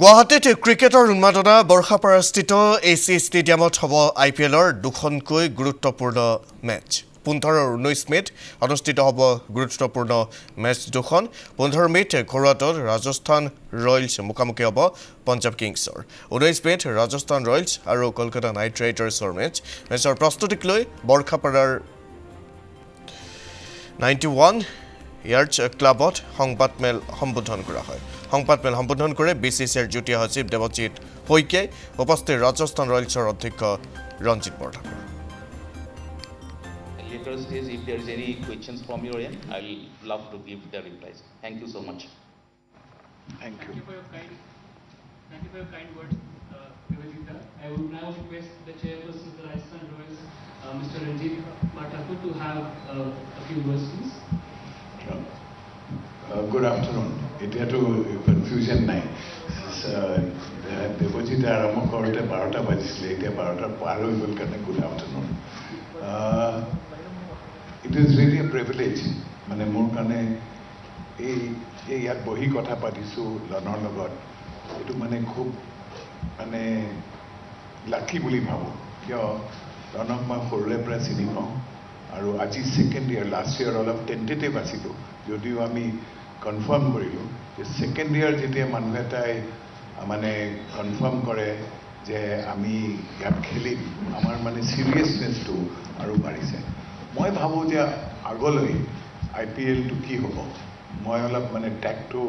গুৱাহাটীত ক্ৰিকেটৰ উন্মাদনা বৰ্ষাপাৰাস্থিত এচি ষ্টেডিয়ামত হ'ব আইপিএলৰ দুখনকৈ গুৰুত্বপূৰ্ণ মেচ 15 আৰু 19 মেত অনুষ্ঠিত হ'ব গুৰুত্বপূৰ্ণ মেচ দুখন 15 মেত ঘৰুৱাটোত ৰাজস্থান ৰয়েলছ মুখামুখি হ'ব পঞ্জাৱ কিংছৰ 19 মেত ৰাজস্থান ৰয়েলছ আৰু কলকাতা নাইট ৰাইডাৰ্ছৰ মেচৰ প্ৰস্তুতিক লৈ বৰ্ষাপাৰাৰ 91 ইয়াৰ্ডছ ক্লাবত সংবাদমেল সম্বোধন কৰা হয় সংবাদমেল সম্বোধন কৰে বিসিসিআইৰ যুটীয়া সচিব দেৱজিৎ শইকীয়াই উপস্থিত ৰাজস্থান ৰয়েলছৰ অধ্যক্ষ Ranjit Borthakur Later stage, if there is any questions from your end, I will love to give the replies. Thank you so much. Thank you. Thank you for your kind words, Nivedita. I would now request the chairperson of the Rajasthan Royals, Mr. Ranjit Bhattakur, to have a few words, please. Good afternoon. এতিয়াতো confusion নাই দেৱজিতে আৰম্ভ কৰোঁতে 12টা বাজিছিলে এতিয়া 12টাৰ পাৰ হৈ গ'ল কাৰণে good afternoon it is really A privilege মানে মোৰ কাৰণে এই ইয়াত বহি কথা পাতিছোঁ লনৰ লগত এইটো মানে খুব মানে লাকি বুলি ভাবোঁ কিয় লনক মই সৰুৰে পৰা চিনি পাওঁ আৰু আজি সেকেন্ড ইয়াৰ লাষ্ট ইয়াৰ অলপ টেন্টেটিভ আছিলোঁ যদিও আমি কনফাৰ্ম কৰিলোঁ যে সেকেন্ড ইয়াৰ যেতিয়া মানুহ এটাই মানে কনফাৰ্ম কৰে যে আমি ইয়াত খেলিম আমাৰ মানে চিৰিয়াছনেছটো আৰু বাঢ়িছে মই ভাবোঁ যে আগলৈ আইপিএলটো কি হ'ব মই অলপ মানে ট্যাগটো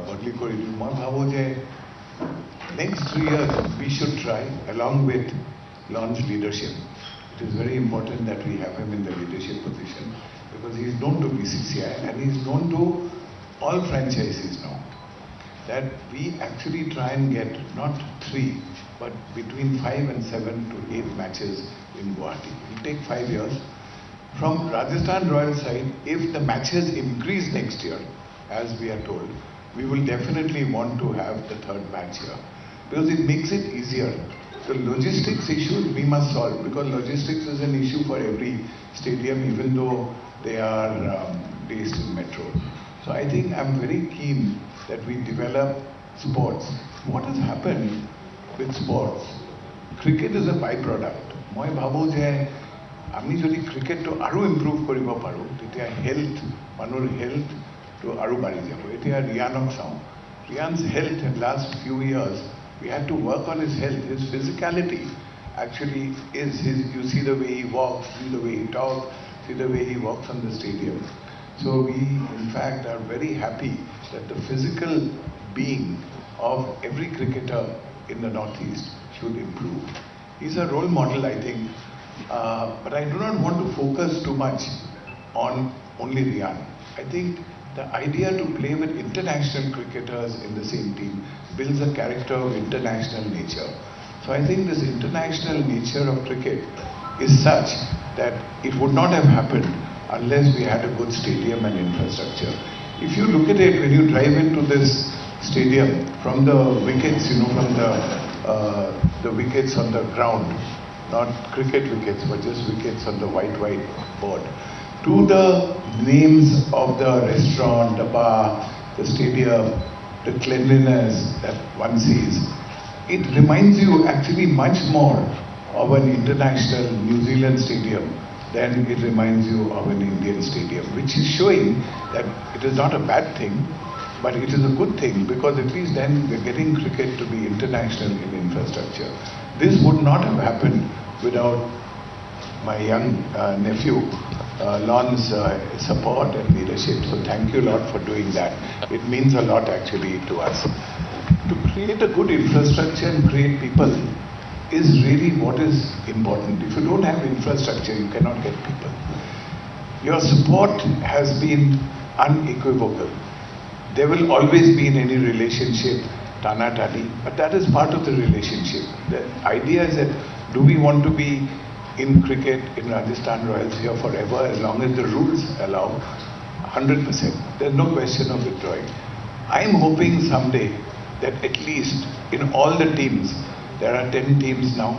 বদলি কৰি দিওঁ মই ভাবোঁ যে next 3 years we should try along with launch leadership. It is very important that we have him in the leadership position because he is known to BCCI and he is known to all franchises now. That we actually try and get not 3 but between 5 and 7 to 8 matches in Guwahati. It will take 5 years. From Rajasthan Royals side, if the matches increase next year, as we are told, we will definitely want to have the third match here because it makes it easier. The logistics issues we must solve because logistics is an issue for every stadium even though they are based in metro. So I think I'm very keen that we develop sports. What has happened with sports? Cricket is a byproduct. Moi bhabo je ami jodi cricket to aru improve koribo paru tetia health manur health to aru bari jabo etia Riyanok sao Riyan's health in last few years we had to work on his health. His physicality actually is his, you see the way he walks, see the way he talks, see the way he walks on the stadium. So we in fact are very happy that the physical being of every cricketer in the Northeast should improve. He's a role model I think, but I do not want to focus too much on only Riyan. I think the idea to play with international cricketers in the same team builds a character of international nature. So I think this international nature of cricket is such that it would not have happened unless we had a good stadium and infrastructure. If you look at it, when you drive into this stadium, from the wickets, you know, from the wickets on the ground, not cricket wickets, but just wickets on the white board, to the names of the restaurant, the bar, the stadium, the cleanliness that one sees, it reminds you actually much more of an international New Zealand stadium than it reminds you of an Indian stadium, which is showing that it is not a bad thing, but it is a good thing because at least then we're getting cricket to be international in infrastructure. This would not have happened without my young nephew, Lon's support and leadership. So thank you a lot for doing that. It means a lot actually to us. To create a good infrastructure and create people is really what is important. If you don't have infrastructure, you cannot get people. Your support has been unequivocal. There will always be in any relationship tana-tani, but that is part of the relationship. The idea is that do we want to be in cricket in Rajasthan Royals here forever as long as the rules allow 100%. There's no question of withdrawing. I'm hoping someday that at least in all the teams, there are 10 teams now,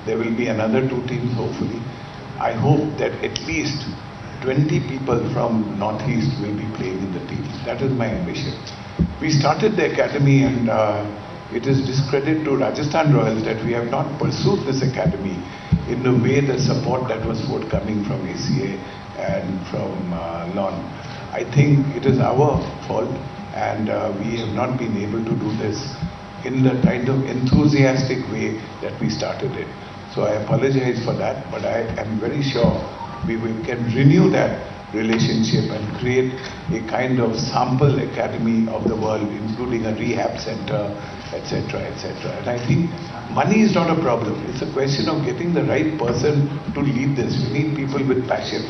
there will be another 2 teams hopefully. I hope that at least 20 people from Northeast will be playing in the teams. That is my ambition. We started the academy and it is discredit to Rajasthan Royals that we have not pursued this academy in the way the support that was forthcoming from ACA and from LON. I think it is our fault, and we have not been able to do this in the kind of enthusiastic way that we started it. So I apologize for that, but I am very sure can renew that relationship and create a kind of sample academy of the world, including a rehab center, etc., etc. And I think money is not a problem. It's a question of getting the right person to lead this. We need people with passion.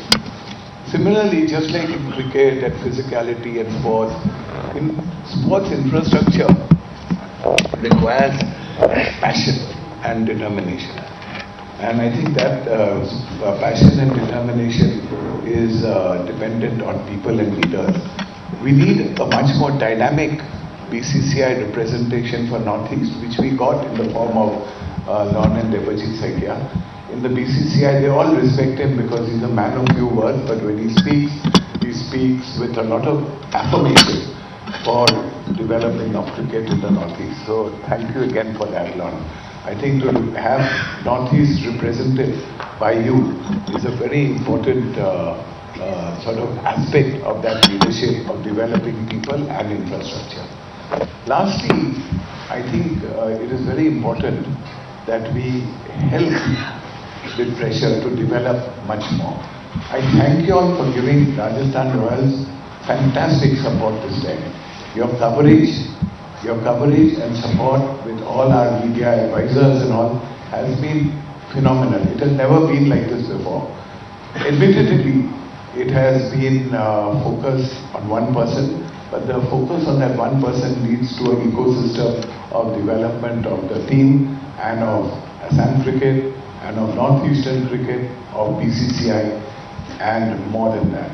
Similarly, just like in cricket and physicality and sports, in sports infrastructure requires passion and determination. And I think that passion and determination is dependent on people and leaders. We need a much more dynamic BCCI representation for Northeast, which we got in the form of Lon and 𝐍𝐶𝐻𝐵𝐻𝐶𝐻. In the BCCI, they all respect him because he's a man of few words, but when he speaks with a lot of affirmation for developing of cricket in the Northeast. So thank you again for that, Lon. I think to have Northeast represented by you is a very important sort of aspect of that leadership of developing people and infrastructure. Lastly, I think it is very important that we help with pressure to develop much more. I thank you all for giving Rajasthan Royals fantastic support this time. Your coverage and support with all our media advisors and all has been phenomenal. It has never been like this before. Admittedly, it has been focused on one person, but the focus on that one person leads to an ecosystem of development of the team and of Assam cricket and of Northeastern cricket, of BCCI and more than that.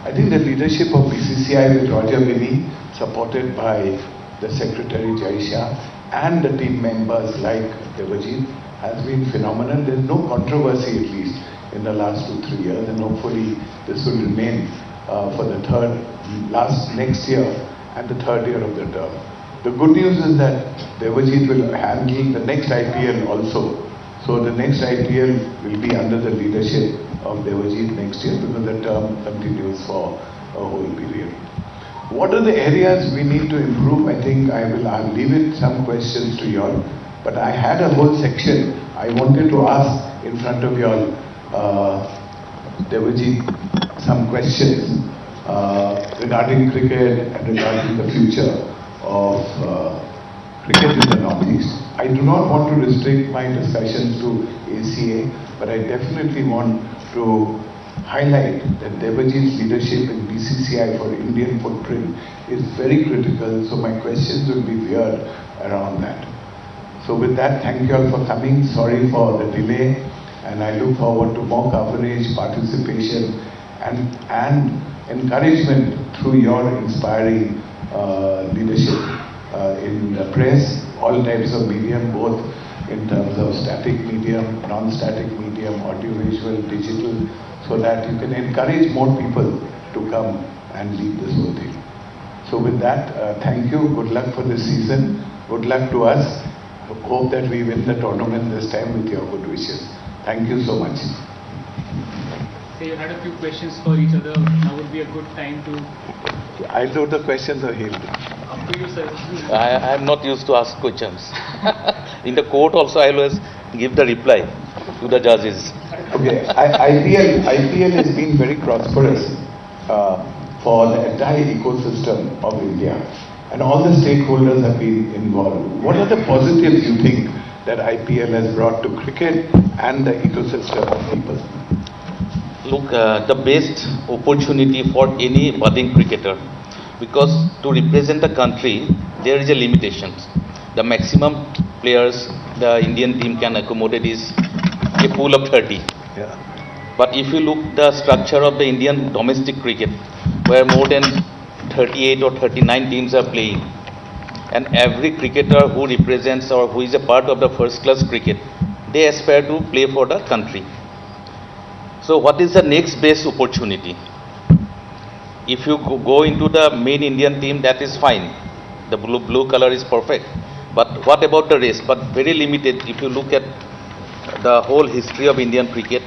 I think the leadership of BCCI with Roger Binny, supported by the Secretary Jai Shah and the team members like Devajit, has been phenomenal. There is no controversy, at least in the last 2-3 years, and hopefully this will remain for the next year and the third year of the term. The good news is that Devajit will handle the next IPL also. So the next IPL will be under the leadership of Devajit next year because the term continues for a whole period. What are the areas we need to improve? I think I'll leave it some questions to you all. But I had a whole section I wanted to ask in front of you all, Devajit, some questions regarding cricket and regarding the future of cricket in the Northeast. I do not want to restrict my discussions to ACA, but I definitely want to highlight that Devajit's leadership in BCCI for Indian footprint is very critical, so my questions will be veered around that. So with that, thank you all for coming. Sorry for the delay, and I look forward to more coverage, participation, and encouragement through your inspiring leadership in the press, all types of medium, both in terms of static medium, non-static medium, audiovisual, digital, so that you can encourage more people to come and lead this whole thing. So with that, thank you, good luck for this season, good luck to us. Hope that we win the tournament this time with your good wishes. Thank you so much. So you had a few questions for each other. Now would be a good time to... I'll do the questions or he'll do. Up to you, sir. I am not used to ask questions. In the court also I always give the reply to the judges. Okay, IPL has been very prosperous for the entire ecosystem of India, and all the stakeholders have been involved. What are the positives you think that IPL has brought to cricket and the ecosystem of people? Look, the best opportunity for any budding cricketer, because to represent the country there is a limitation. The maximum players the Indian team can accommodate is a pool of 30. Yeah. But if you look the structure of the Indian domestic cricket, where more than 38 or 39 teams are playing, and every cricketer who represents or who is a part of the first class cricket, they aspire to play for the country. So what is the next best opportunity? If you go into the main Indian team, that is fine. The blue color is perfect. But what about the rest? But very limited. If you look at the whole history of Indian cricket,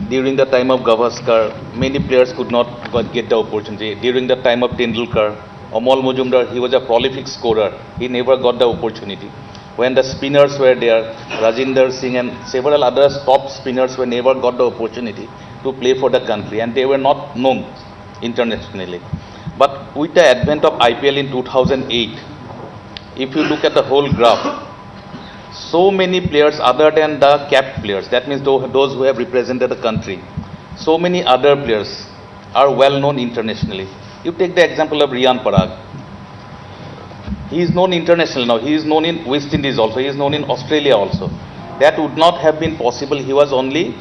during the time of Gavaskar, many players could not get the opportunity. During the time of Tendulkar, Amal Majumdar, he was a prolific scorer. He never got the opportunity. When the spinners were there, Rajinder Singh and several other top spinners were never got the opportunity to play for the country, and they were not known internationally. But with the advent of IPL in 2008, if you look at the whole graph, so many players other than the capped players, that means those who have represented the country, so many other players are well known internationally. You take the example of Riyan Parag. He is known internationally now. He is known in West Indies also. He is known in Australia also. That would not have been possible. He was only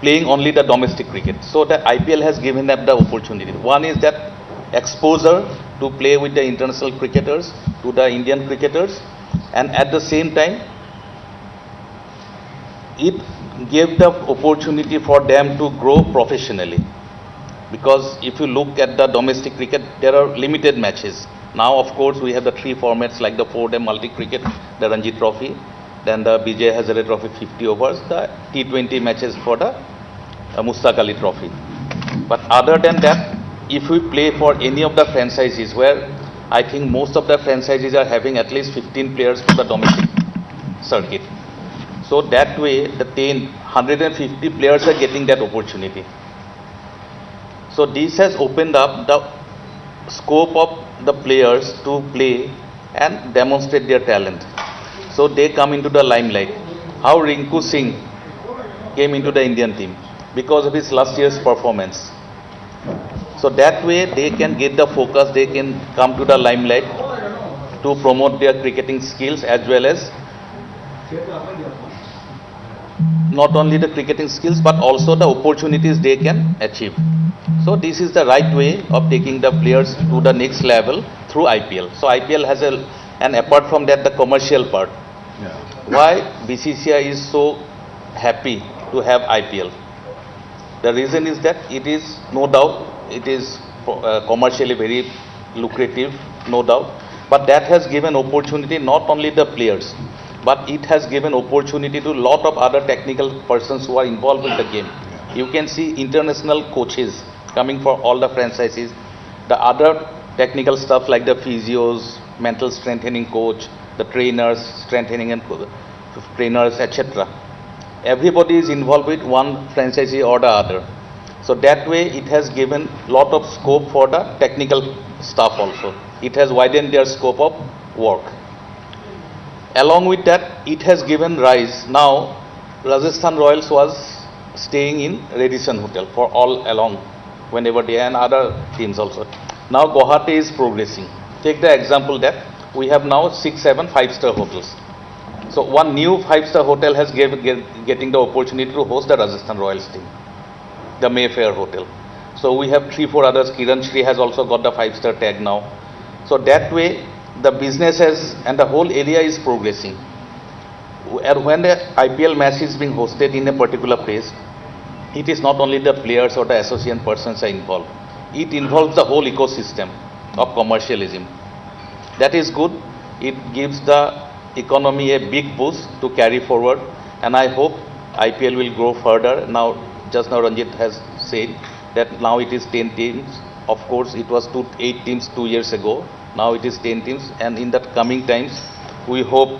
playing only the domestic cricket. So the IPL has given them the opportunity. One is that exposure to play with the international cricketers, to the Indian cricketers, and at the same time, it gave the opportunity for them to grow professionally. Because if you look at the domestic cricket, there are limited matches. Now, of course, we have the three formats like the 4-day multi-cricket, the Ranji Trophy, then the BJ Hazare Trophy 50 overs, the T20 matches for the Mustaq Ali Trophy. But other than that, if we play for any of the franchises where I think most of the franchises are having at least 15 players for the domestic circuit. So that way, the 150 players are getting that opportunity. So this has opened up the scope of the players to play and demonstrate their talent. So they come into the limelight. How Rinku Singh came into the Indian team because of his last year's performance. So that way they can get the focus, they can come to the limelight to promote their cricketing skills as well as not only the cricketing skills but also the opportunities they can achieve. So this is the right way of taking the players to the next level through IPL. So IPL has and apart from that, the commercial part. Yeah. Why BCCI is so happy to have IPL? The reason is that it is no doubt, it is commercially very lucrative, no doubt. But that has given opportunity not only the players, but it has given opportunity to lot of other technical persons who are involved with the game. You can see international coaches coming for all the franchises, the other technical stuff like the physios, mental strengthening coach, the trainers, strengthening and trainers, etc. Everybody is involved with one franchisee or the other. So that way it has given lot of scope for the technical staff also. It has widened their scope of work. Along with that, it has given rise. Now, Rajasthan Royals was staying in Radisson Hotel for all along, whenever they and other teams also. Now Guwahati is progressing. Take the example that we have now 6-7 5-star hotels. So one new 5-star hotel has getting the opportunity to host the Rajasthan Royals team, the Mayfair Hotel. So we have 3-4 others. Kiran Shri has also got the 5-star tag now. So that way the business has and the whole area is progressing. And when the IPL match is being hosted in a particular place, it is not only the players or the associate persons are involved. It involves the whole ecosystem of commercialism. That is good. It gives the economy a big boost to carry forward, and I hope IPL will grow further. Now, just now Ranjit has said that now it is 10 teams. Of course, it was 8 teams 2 years ago. Now it is 10 teams, and in the coming times, we hope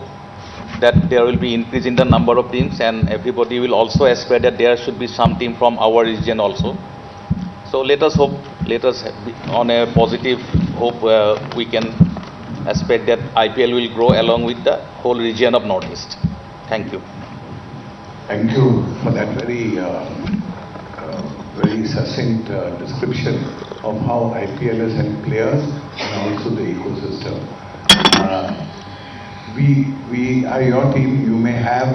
that there will be increase in the number of teams, and everybody will also aspire that there should be some team from our region also. So let us hope, let us be on a positive hope we can expect that IPL will grow along with the whole region of Northeast. Thank you. Thank you for that very succinct description of how IPL has helped players and also the ecosystem. We are your team. You may have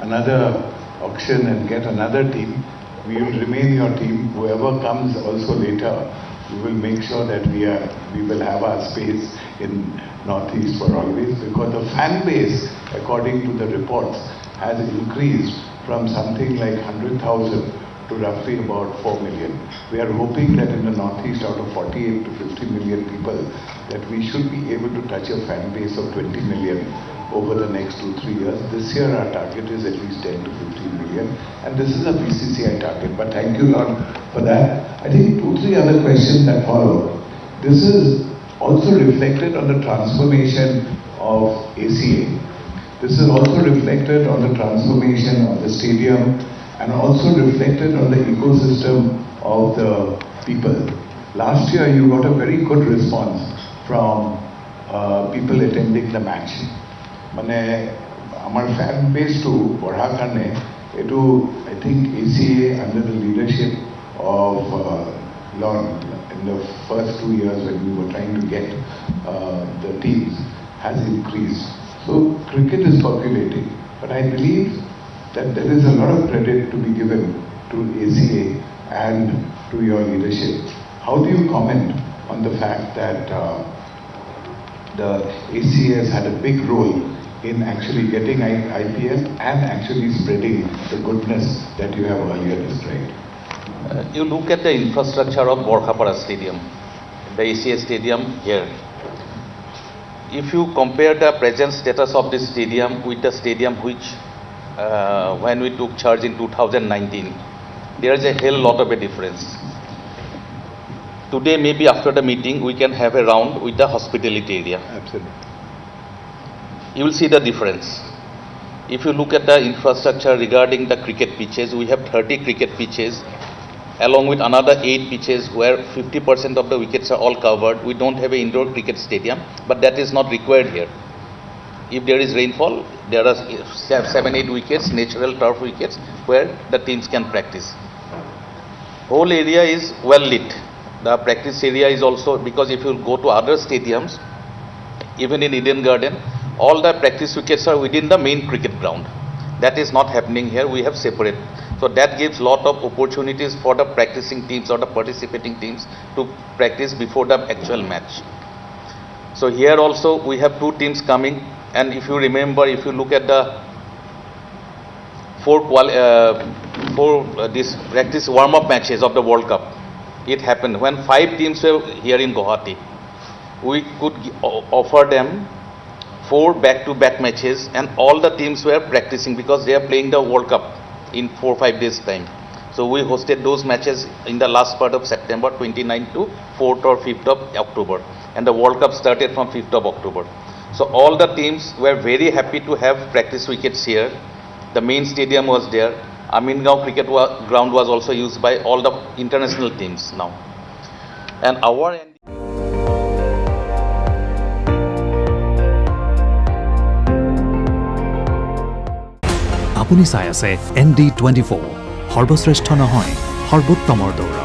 another auction and get another team. We will remain your team. Whoever comes also later, we will make sure that we will have our space in Northeast for always, because the fan base, according to the reports, has increased from something like 100,000 to to roughly about 4 million. We are hoping that in the Northeast, out of 48 to 50 million people, that we should be able to touch a fan base of 20 million over the next 2-3 years. This year our target is at least 10 to 15 million, and this is a BCCI target. But thank you, Lord, for that. I think 2-3 other questions that follow. This is also reflected on the transformation of ACA. This is also reflected on the transformation of the stadium and also reflected on the ecosystem of the people. Last year you got a very good response from people attending the match. মানে আমার fan base to বঢ়াৰ কাৰণে এটো I think ACA under the leadership of Lon in the first 2 years when we were trying to get the teams has increased. So cricket is populating, but I believe that there is a lot of credit to be given to ACA and to your leadership. How do you comment on the fact that the ACA has had a big role in actually getting IPL and actually spreading the goodness that you have earlier described? You look at the infrastructure of Borkhapara Stadium, the ACA Stadium here. If you compare the present status of this stadium with the stadium which when we took charge in 2019, there is a hell lot of a difference. Today, maybe after the meeting, we can have a round with the hospitality area. Absolutely. You will see the difference. If you look at the infrastructure regarding the cricket pitches, we have 30 cricket pitches along with another 8 pitches where 50% of the wickets are all covered. We don't have an indoor cricket stadium, but that is not required here. If there is rainfall, there are 7-8 wickets, natural turf wickets, where the teams can practice. Whole area is well lit. The practice area is also, because if you go to other stadiums, even in Eden Garden, all the practice wickets are within the main cricket ground. That is not happening here. We have separate. So that gives lot of opportunities for the practicing teams or the participating teams to practice before the actual match. So here also we have 2 teams coming, and if you remember, if you look at the four this practice warm-up matches of the World Cup, it happened when 5 teams were here in Guwahati. We could offer them 4 back-to-back matches, and all the teams were practicing because they are playing the World Cup in 4-5 days time. So we hosted those matches in the last part of September, 29th to 4th or 5th of October, and the World Cup started from 5th of October. So all the teams were very happy to have practice wickets here. The main stadium was there. Amingaon cricket ground was also used by all the international teams now. And our আপুনি চাই আছে ND24 সৰ্বশ্ৰেষ্ঠ নহয় সৰ্বোত্তমৰ দৌৰা।